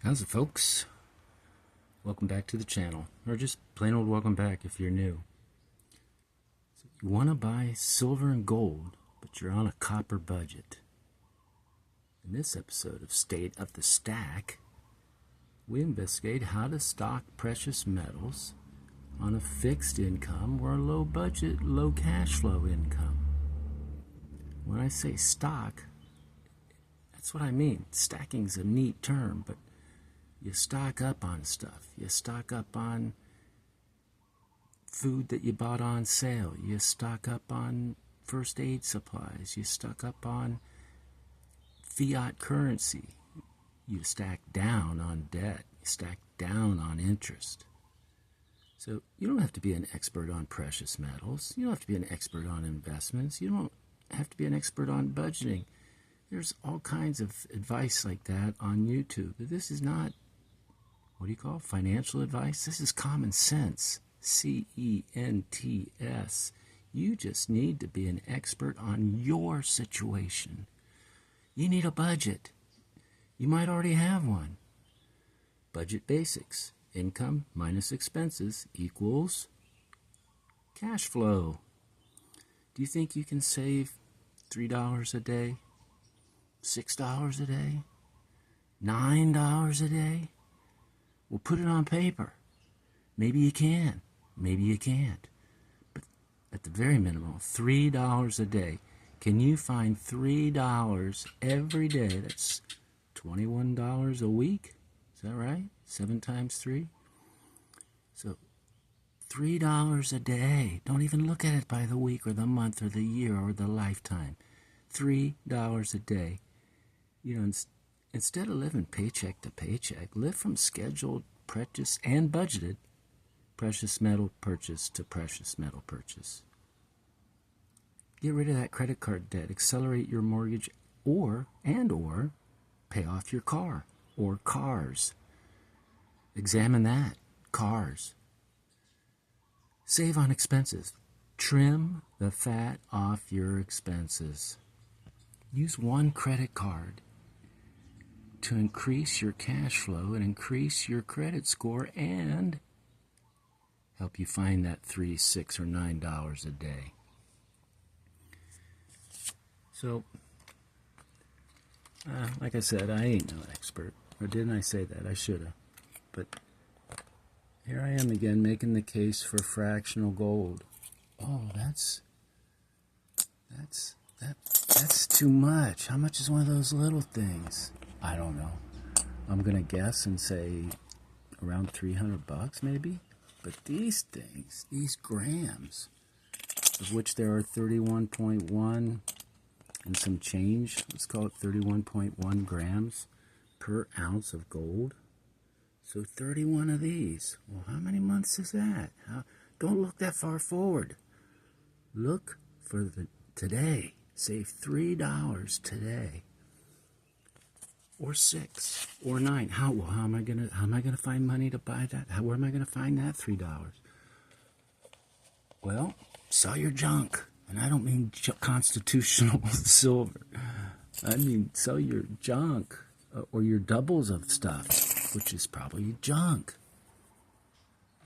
How's it, folks? Welcome back to the channel, or just plain old welcome back if you're new. So you want to buy silver and gold, but you're on a copper budget. In this episode of State of the Stack, we investigate how to stock precious metals on a fixed income or a low budget, low cash flow income. When I say stock, that's what I mean. Stacking's a neat term, but you stock up on stuff. You stock up on food that you bought on sale. You stock up on first aid supplies. You stock up on fiat currency. You stack down on debt. You stack down on interest. So you don't have to be an expert on precious metals. You don't have to be an expert on investments. You don't have to be an expert on budgeting. There's all kinds of advice like that on YouTube. But this is not, what do you call it? Financial advice? This is common sense. CENTS. You just need to be an expert on your situation. You need a budget. You might already have one. Budget basics. Income minus expenses equals cash flow. Do you think you can save $3 a day? $6 a day? $9 a day? Well, put it on paper. Maybe you can. Maybe you can't. But at the very minimum, $3 a day. Can you find $3 every day? That's $21 a week. Is that right? 7 times 3? So $3 a day. Don't even look at it by the week or the month or the year or the lifetime. $3 a day. You know, instead of living paycheck to paycheck, live from scheduled, purchase, and budgeted precious metal purchase to precious metal purchase. Get rid of that credit card debt. Accelerate your mortgage or pay off your car or cars. Examine that. Cars. Save on expenses. Trim the fat off your expenses. Use one credit card to increase your cash flow and increase your credit score and help you find that $3, $6, or $9 a day. So, like I said, I ain't no expert. Or didn't I say that? I should have. But here I am again making the case for fractional gold. Oh, that's too much. How much is one of those little things? I don't know. I'm going to guess and say around $300 maybe. But these things, these grams, of which there are 31.1 and some change, let's call it 31.1 grams per ounce of gold. So 31 of these. Well, how many months is that? Don't look that far forward. Look for the today. Save $3 today. Or $6 or $9. How am I gonna find money to buy that? Where am I gonna find that $3? Well, sell your junk, and I don't mean constitutional silver. I mean sell your junk or your doubles of stuff, which is probably junk.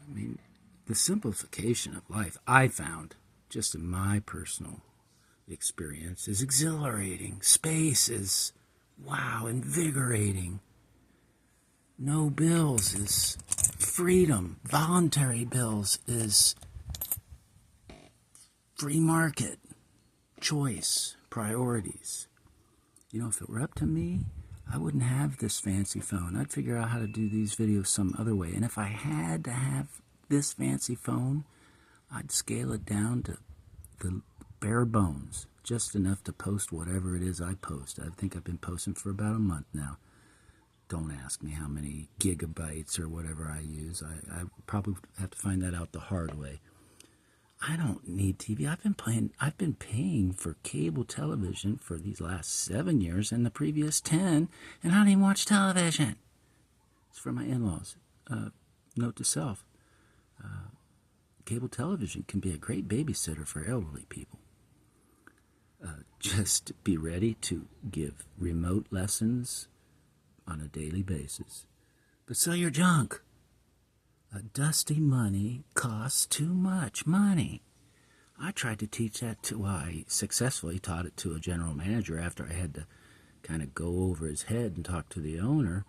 I mean, the simplification of life I found, just in my personal experience, is exhilarating. Space is wow, invigorating. No bills is freedom. Voluntary bills is free market, choice, priorities. You know, if it were up to me, I wouldn't have this fancy phone. I'd figure out how to do these videos some other way. And if I had to have this fancy phone, I'd scale it down to the bare bones. Just enough to post whatever it is I post. I think I've been posting for about a month now. Don't ask me how many gigabytes or whatever I use. I probably have to find that out the hard way. I don't need TV. I've been paying for cable television for these last 7 years and the previous 10, and I don't even watch television. It's for my in-laws. Note to self. Cable television can be a great babysitter for elderly people. Just be ready to give remote lessons on a daily basis. but sell your junk. A dusty money costs too much money. I tried to teach that to, well, I successfully taught it to a general manager after I had to kind of go over his head and talk to the owner.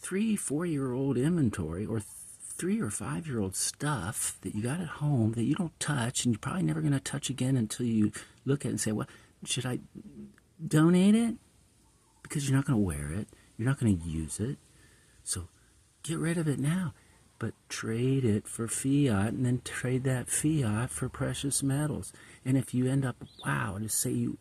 3-4-year-old inventory or 3 or 5-year-old stuff that you got at home that you don't touch and you're probably never going to touch again until you look at it and say, well, should I donate it? Because you're not going to wear it. You're not going to use it. So get rid of it now. But trade it for fiat and then trade that fiat for precious metals. And if you end up, wow, just say you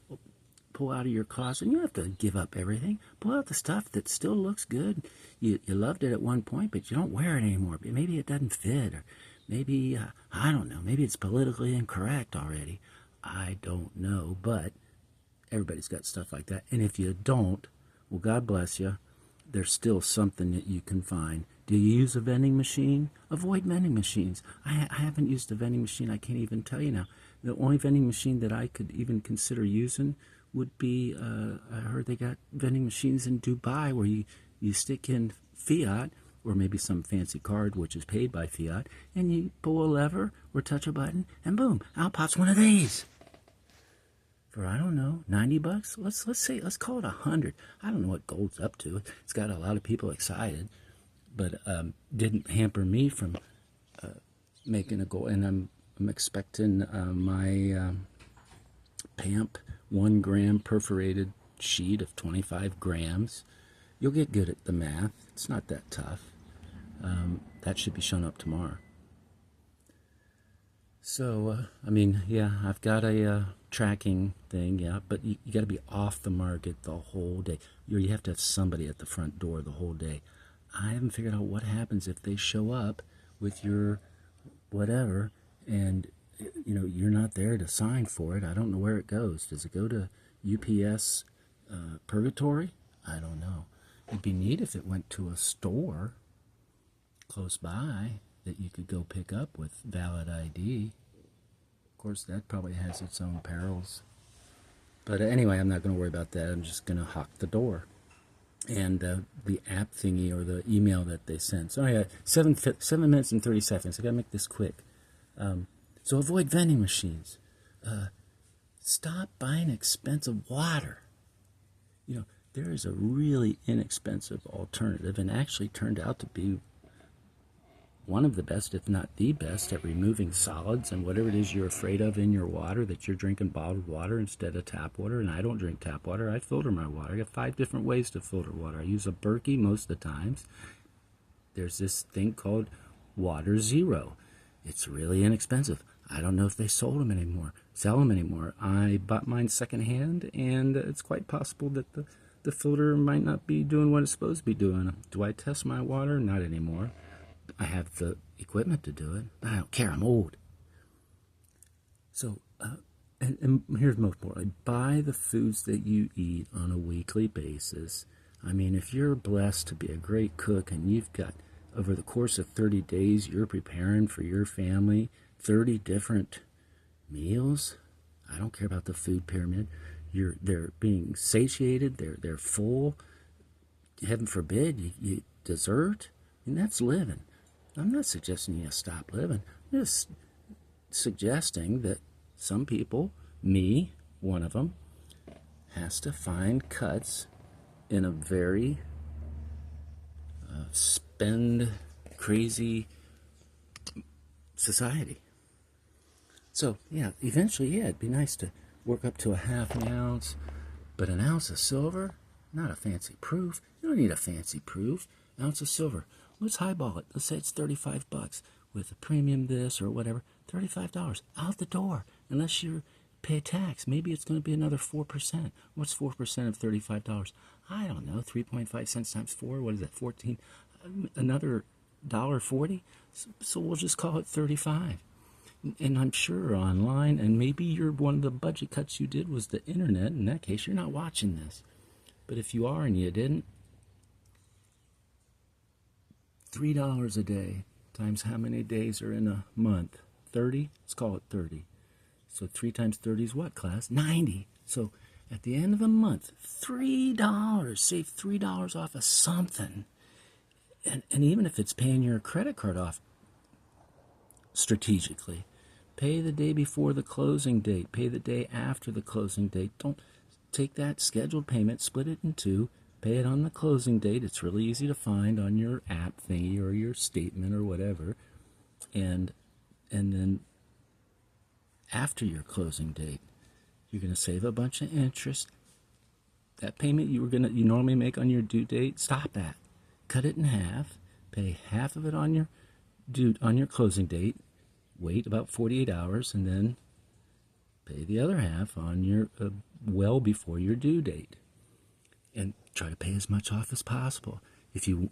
pull out of your closet, and you have to give up everything. Pull out the stuff that still looks good. You loved it at one point, but you don't wear it anymore. Maybe it doesn't fit, or maybe, I don't know, maybe it's politically incorrect already. I don't know, but everybody's got stuff like that. And if you don't, well, God bless you. There's still something that you can find. Do you use a vending machine? Avoid vending machines. I haven't used a vending machine. I can't even tell you now. The only vending machine that I could even consider using would be, I heard they got vending machines in Dubai where you stick in fiat or maybe some fancy card which is paid by fiat, and you pull a lever or touch a button, and boom, out pops one of these. For, I don't know, $90? Let's call it 100. I don't know what gold's up to. It's got a lot of people excited, but didn't hamper me from making a goal. And I'm expecting my PAMP 1 gram perforated sheet of 25 grams. You'll get good at the math. It's not that tough. That should be shown up tomorrow. So, I mean, yeah, I've got a tracking thing, yeah, but you got to be off the market the whole day. You have to have somebody at the front door the whole day. I haven't figured out what happens if they show up with your whatever, and you're not there to sign for it. I don't know where it goes. Does it go to UPS Purgatory? I don't know. It'd be neat if it went to a store close by that you could go pick up with valid ID. Of course, that probably has its own perils. But anyway, I'm not going to worry about that. I'm just going to hawk the door. And the app thingy or the email that they sent. So yeah, 7 minutes and 30 seconds. I got to make this quick. So avoid vending machines. Stop buying expensive water. There is a really inexpensive alternative, and actually turned out to be one of the best, if not the best, at removing solids and whatever it is you're afraid of in your water, that you're drinking bottled water instead of tap water. And I don't drink tap water. I filter my water. I got 5 different ways to filter water. I use a Berkey most of the times. There's this thing called Water Zero. It's really inexpensive. I don't know if they sell them anymore. I bought mine secondhand, and it's quite possible that the filter might not be doing what it's supposed to be doing. Do I test my water? Not anymore. I have the equipment to do it. I don't care. I'm old. So, and here's most importantly, buy the foods that you eat on a weekly basis. I mean, if you're blessed to be a great cook and you've got, over the course of 30 days, you're preparing for your family 30 different meals. I don't care about the food pyramid. They're being satiated. They're full. Heaven forbid you dessert. And that's living. I'm not suggesting you stop living. I'm just suggesting that some people, me, one of them, has to find cuts in a very spend crazy society. So, yeah, eventually, yeah, it'd be nice to work up to a half an ounce, but an ounce of silver, not a fancy proof. You don't need a fancy proof. Ounce of silver. Let's highball it. Let's say it's $35 with a premium this or whatever. $35 out the door, unless you pay tax. Maybe it's going to be another 4%. What's 4% of $35? I don't know. 3.5 cents times 4. What is that? 14. Another $1.40. So we'll just call it 35. And I'm sure online, and maybe one of the budget cuts you did was the internet. In that case, you're not watching this. But if you are and you didn't, $3 a day times how many days are in a month? 30? Let's call it 30. So 3 times 30 is what, class? 90. So at the end of the month, $3. Save $3 off of something. And even if it's paying your credit card off strategically, pay the day before the closing date, pay the day after the closing date. Don't take that scheduled payment, split it in two, pay it on the closing date. It's really easy to find on your app thingy or your statement or whatever. And then after your closing date, you're going to save a bunch of interest. That payment you normally make on your due date, stop that. Cut it in half. Pay half of it on your closing date. Wait about 48 hours, and then pay the other half on your well before your due date. And try to pay as much off as possible. If you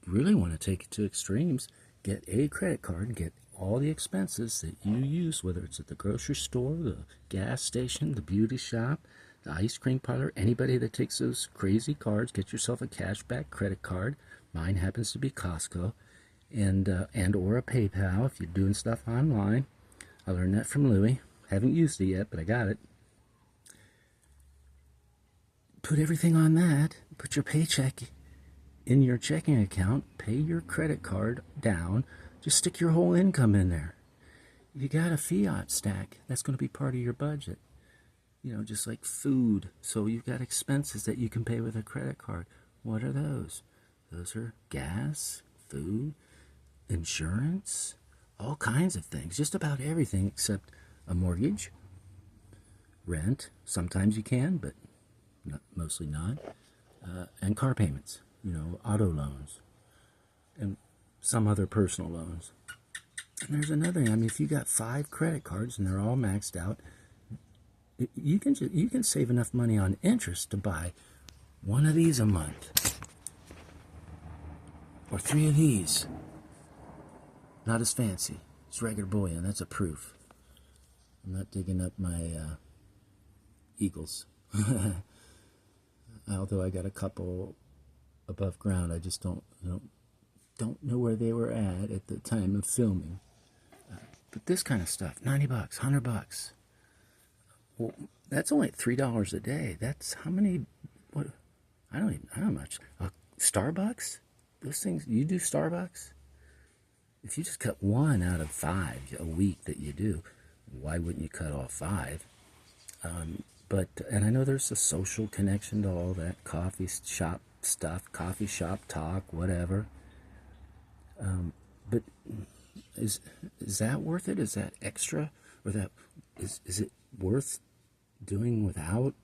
really want to take it to extremes, get a credit card and get all the expenses that you use, whether it's at the grocery store, the gas station, the beauty shop, the ice cream parlor, anybody that takes those crazy cards, get yourself a cashback credit card. Mine happens to be Costco, and or a PayPal if you're doing stuff online. I learned that from Louie. Haven't used it yet, but I got it. Put everything on that. Put your paycheck in your checking account. Pay your credit card down. Just stick your whole income in there. If you got a fiat stack, that's going to be part of your budget. Just like food. So you've got expenses that you can pay with a credit card. What are those? Those are gas, food, insurance, all kinds of things. Just about everything except a mortgage, rent. Sometimes you can, but mostly not. And car payments, auto loans, and some other personal loans. And there's another thing. If you got 5 credit cards and they're all maxed out, you can save enough money on interest to buy one of these a month, or 3 of these. Not as fancy. It's regular bullion. That's a proof. I'm not digging up my Eagles. Although I got a couple above ground, I just don't know where they were at the time of filming. But this kind of stuff, $90, $100. Well, that's only $3 a day. That's how many? What? I don't know how much. Starbucks? Those things. You do Starbucks? If you just cut 1 out of 5 a week that you do, why wouldn't you cut off 5? And I know there's a social connection to all that coffee shop stuff, coffee shop talk, whatever. But is that worth it? Is that extra, or is it worth doing without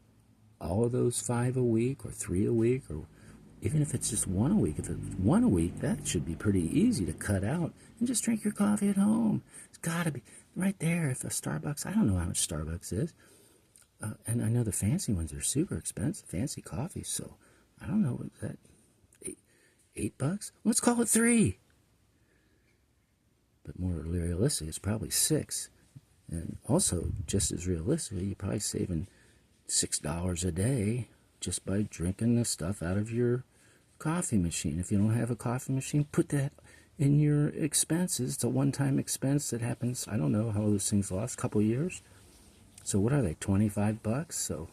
all of those 5 a week or 3 a week, or even if it's just 1 a week? If it's 1 a week, that should be pretty easy to cut out and just drink your coffee at home. It's got to be right there. If a Starbucks, I don't know how much Starbucks is. And I know the fancy ones are super expensive, fancy coffee. So I don't know, is that $8? Let's call it 3. But more realistic, it's probably 6. And also, just as realistically, you're probably saving $6 a day just by drinking the stuff out of your coffee machine. If you don't have a coffee machine, put that in your expenses. It's a one-time expense that happens. I don't know how those things last, a couple years. So what are they, $25? So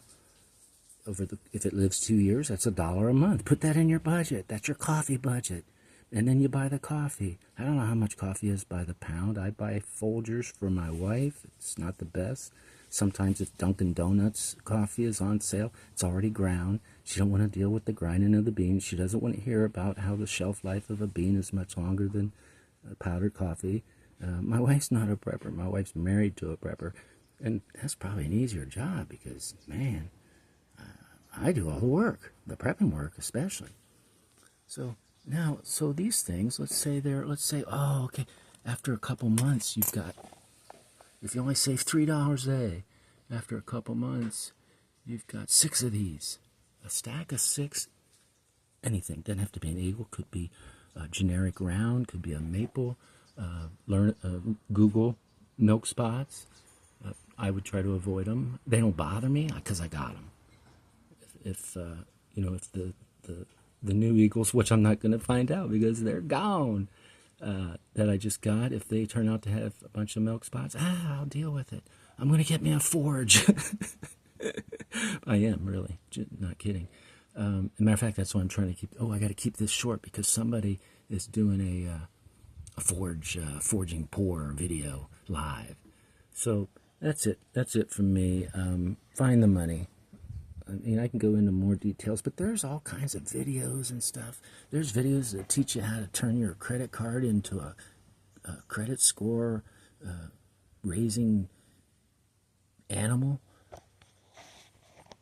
if it lives 2 years, that's $1 a month. Put that in your budget. That's your coffee budget. And then you buy the coffee. I don't know how much coffee is by the pound. I buy Folgers for my wife. It's not the best. Sometimes if Dunkin' Donuts coffee is on sale, it's already ground. She don't want to deal with the grinding of the beans. She doesn't want to hear about how the shelf life of a bean is much longer than powdered coffee. My wife's not a prepper. My wife's married to a prepper. And that's probably an easier job because, man, I do all the work, the prepping work especially. So these things, let's say, oh, okay, after a couple months, if you only save $3 a day, after a couple months, you've got 6 of these. A stack of 6, anything. Doesn't have to be an eagle, could be a generic round, could be a maple. Google milk spots. I would try to avoid them. They don't bother me because I got them. If the new Eagles, which I'm not going to find out because they're gone, that I just got, if they turn out to have a bunch of milk spots, I'll deal with it. I'm going to get me a Forge. I am, really. Not kidding. As a matter of fact, that's why I'm trying to keep... I got to keep this short because somebody is doing a forging pour video live. So that's it. That's it from me. Find the money. I mean, I can go into more details, but there's all kinds of videos and stuff. There's videos that teach you how to turn your credit card into a credit score raising animal.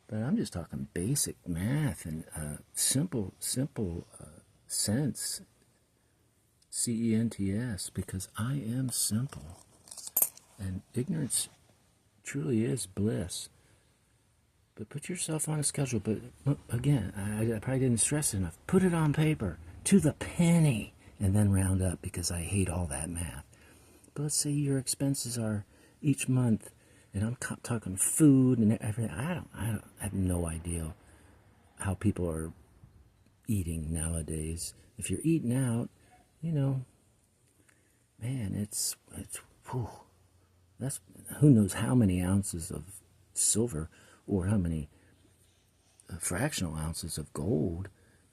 But I'm just talking basic math and simple sense. CENTS, because I am simple. And ignorance truly is bliss. But put yourself on a schedule. But again, I probably didn't stress it enough. Put it on paper to the penny and then round up, because I hate all that math. But let's say your expenses are each month, and I'm talking food and everything. I have no idea how people are eating nowadays. If you're eating out, you know, man, it's whew, that's who knows how many ounces of silver or how many fractional ounces of gold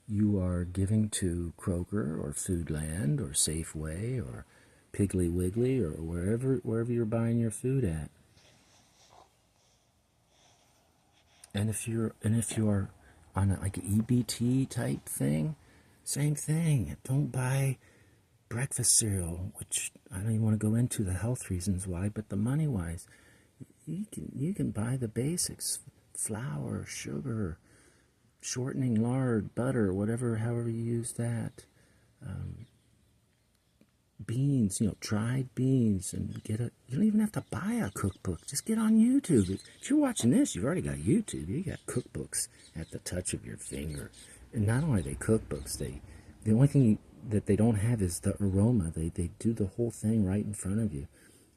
you are giving to Kroger or Foodland or Safeway or Piggly Wiggly or wherever you're buying your food at. And if you're on like an EBT type thing, same thing. Don't buy breakfast cereal, which I don't even want to go into the health reasons why, but the money wise, you can buy the basics: flour, sugar, shortening lard, butter, however you use that. Beans, dried beans, and you don't even have to buy a cookbook. Just get on YouTube. If you're watching this, you've already got YouTube. You got cookbooks at the touch of your finger. And not only are they cookbooks, the only thing that they don't have is the aroma. They do the whole thing right in front of you.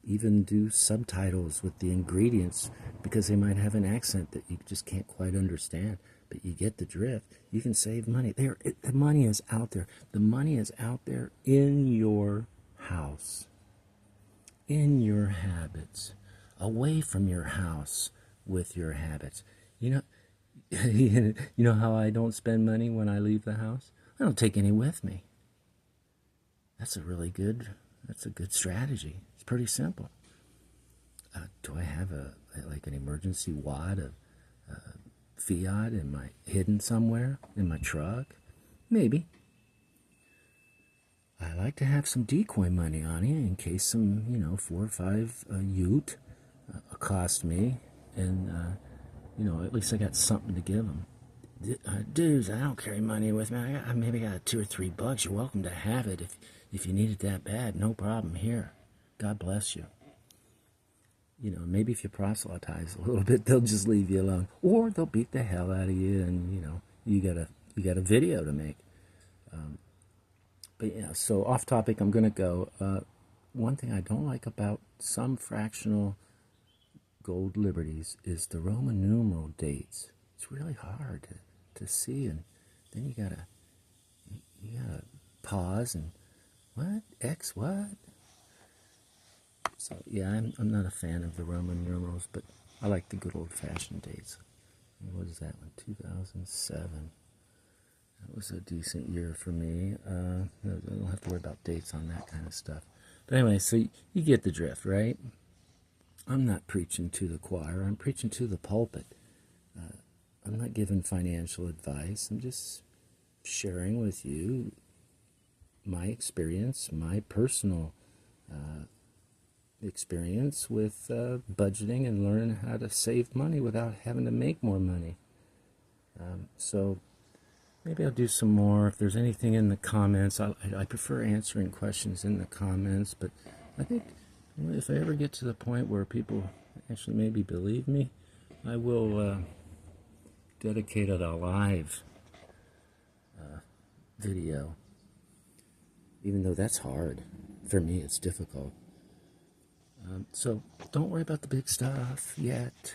Even do subtitles with the ingredients, because they might have an accent that you just can't quite understand. But you get the drift. You can save money. The money is out there. The money is out there in your house, in your habits, away from your house with your habits. You know how I don't spend money when I leave the house? I don't take any with me. That's a good strategy. It's pretty simple. Do I have an emergency wad of fiat hidden somewhere in my truck? Maybe. I like to have some decoy money on me in case some 4 or 5 ute accost me, and at least I got something to give them. Dudes, I don't carry money with me. I maybe got $2 or $3. You're welcome to have it if you need it that bad. No problem. Here, God bless you. Maybe if you proselytize a little bit, they'll just leave you alone, or they'll beat the hell out of you, and you got a video to make. But yeah, so off topic, I'm gonna go. One thing I don't like about some fractional gold liberties is the Roman numeral dates. It's really hard to see, and then you gotta pause and what X what. So yeah, I'm not a fan of the Roman numerals, but I like the good old-fashioned dates. What is that one? 2007. That was a decent year for me. I don't have to worry about dates on that kind of stuff. But anyway, so you get the drift, right? I'm not preaching to the choir. I'm preaching to the pulpit. I'm not giving financial advice. I'm just sharing with you my experience, my personal experience with budgeting and learning how to save money without having to make more money. So maybe I'll do some more. If there's anything in the comments, I prefer answering questions in the comments, but I think if I ever get to the point where people actually maybe believe me, I will dedicate a live video, even though that's hard. For me, it's difficult. So don't worry about the big stuff yet.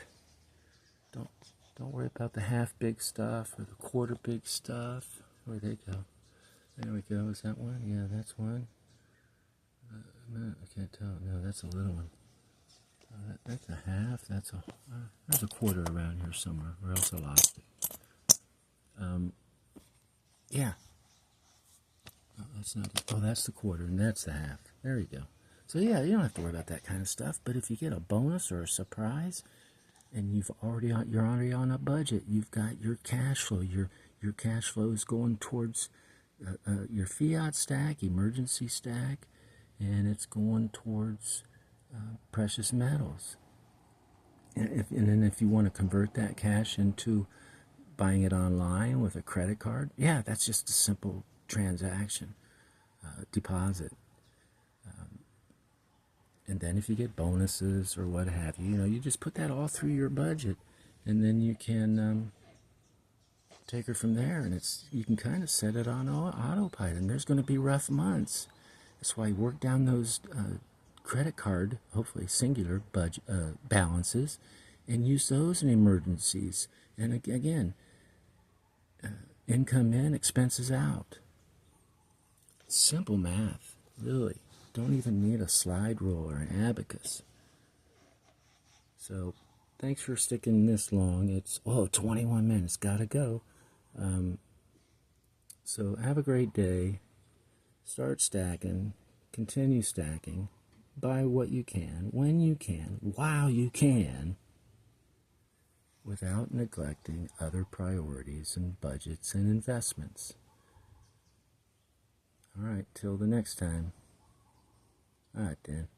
Don't worry about the half big stuff or the quarter big stuff. Where'd they go? There we go. Is that one? Yeah, that's one. No, I can't tell. No, that's a little one. That's a half. There's a quarter around here somewhere, or else I lost it. Yeah. That's not. Oh, that's the quarter, and that's the half. There you go. So yeah, you don't have to worry about that kind of stuff. But if you get a bonus or a surprise, and you're already on a budget, you've got your cash flow. Your cash flow is going towards your fiat stack, emergency stack, and it's going towards precious metals. And then if you want to convert that cash into buying it online with a credit card, yeah, that's just a simple transaction, deposit. And then if you get bonuses or what have you, you just put that all through your budget, and then you can take her from there. And you can kind of set it on autopilot. And there's going to be rough months. That's why you work down those credit card, hopefully singular balances, and use those in emergencies. And again, income in, expenses out. Simple math, really. Don't even need a slide rule or an abacus. So, thanks for sticking this long. It's 21 minutes. Gotta go. So have a great day. Start stacking. Continue stacking. Buy what you can, when you can, while you can, without neglecting other priorities and budgets and investments. All right, till the next time. All right, Dan.